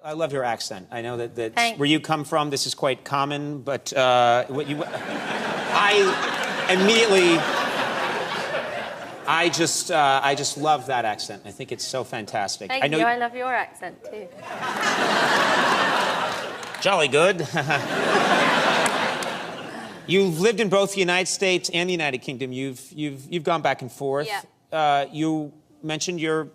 I love your accent. I know that Thanks. where you come from, this is quite common, but I immediately, I just love that accent. I think it's so fantastic. Thank you. I love your accent too. Jolly good. You've lived in both the United States and the United Kingdom. You've gone back and forth. Yeah. You mentioned you're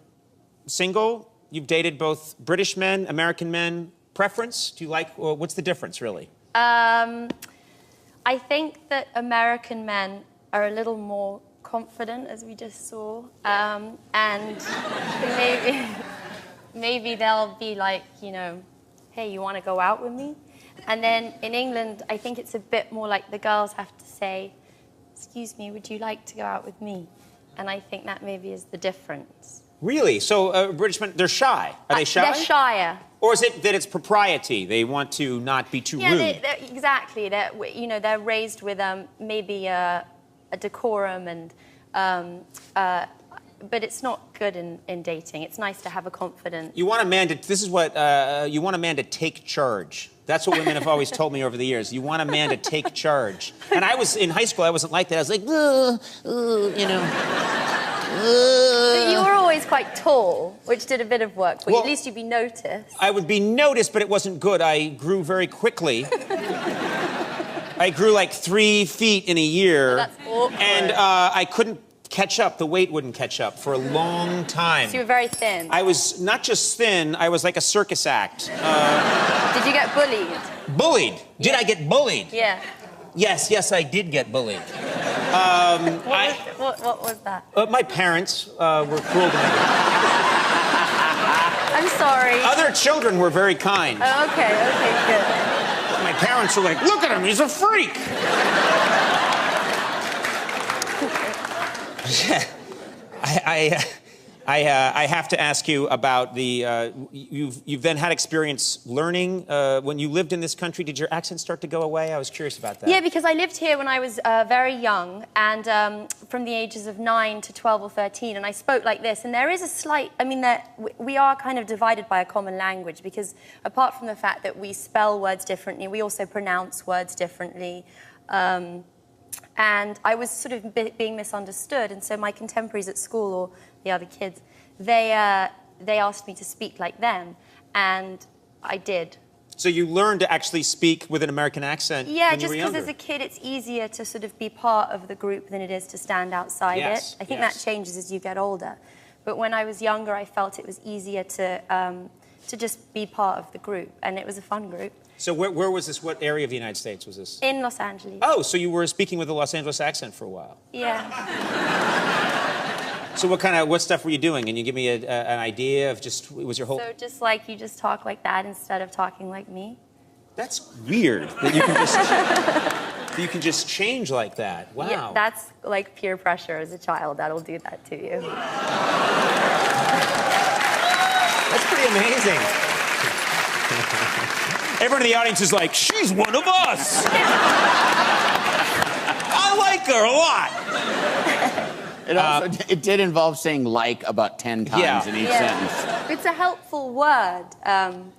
single. You've dated both British men, American men. Preference? Do you like? What's the difference, really? I think that American men are a little more confident, as we just saw, and maybe they'll be like, you know, hey, you want to go out with me? And then in England, I think it's a bit more like the girls have to say, excuse me, would you like to go out with me? And I think that maybe is the difference. Really? So British men, they're shy. Are they shy? They're shyer. Or is it that it's propriety? They want to not be too rude? Yeah, exactly. They're raised with maybe a decorum and... but it's not good in dating. It's nice to have a confidence. You want a man to... This is what... you want a man to take charge. That's what women have always told me over the years. You want a man to take charge. And I was... In high school, I wasn't like that. I was like, you know... But you were always quite tall, which did a bit of work. But well, at least you'd be noticed. I would be noticed, but it wasn't good. I grew very quickly. I grew like 3 feet in a year. Well, that's awkward. And I couldn't catch up. The weight wouldn't catch up for a long time. So you were very thin. I was not just thin, I was like a circus act. Did you get bullied? Bullied? Did I get bullied? Yeah. Yes, I did get bullied. What was that? My parents were cruel to me. I'm sorry. Other children were very kind. Oh, okay, good. My parents were like, look at him, he's a freak. I have to ask you about the, you've then had experience learning. When you lived in this country, did your accent start to go away? I was curious about that. Yeah, because I lived here when I was very young, and from the ages of 9 to 12 or 13, and I spoke like this. And there is a slight, I mean, we are kind of divided by a common language, because apart from the fact that we spell words differently, we also pronounce words differently. And I was sort of being misunderstood, and so my contemporaries at school, or the other kids, they asked me to speak like them, and I did. So you learned to actually speak with an American accent when you were younger? Yeah, just because as a kid it's easier to sort of be part of the group than it is to stand outside it. I think that changes as you get older. But when I was younger, I felt it was easier to just be part of the group, and it was a fun group. So where was this? What area of the United States was this? In Los Angeles. Oh, so you were speaking with a Los Angeles accent for a while? Yeah. So what stuff were you doing? Can you give me an idea of just, was your whole... So just like you just talk like that instead of talking like me? That's weird that you can just, that you can just change like that. Wow. Yeah, that's like peer pressure as a child. That'll do that to you. That's pretty amazing. Everyone in the audience is like, she's one of us. I like her a lot. It did involve saying like about 10 times in each sentence. It's a helpful word,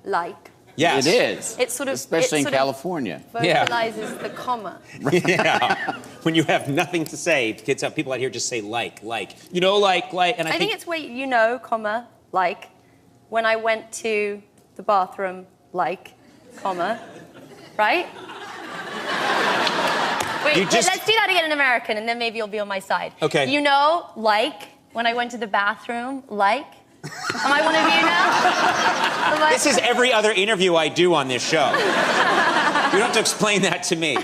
like. Yes. It is. It's sort of, especially in California. Vocalizes the comma. Yeah. When you have nothing to say, people out here just say like. You know, like. And I think it's where you know, comma, like. When I went to the bathroom, like, comma, right? Wait, let's do that again in American, and then maybe you'll be on my side. Okay. You know, like, when I went to the bathroom, like. Am I one of you now? This is every other interview I do on this show. You don't have to explain that to me.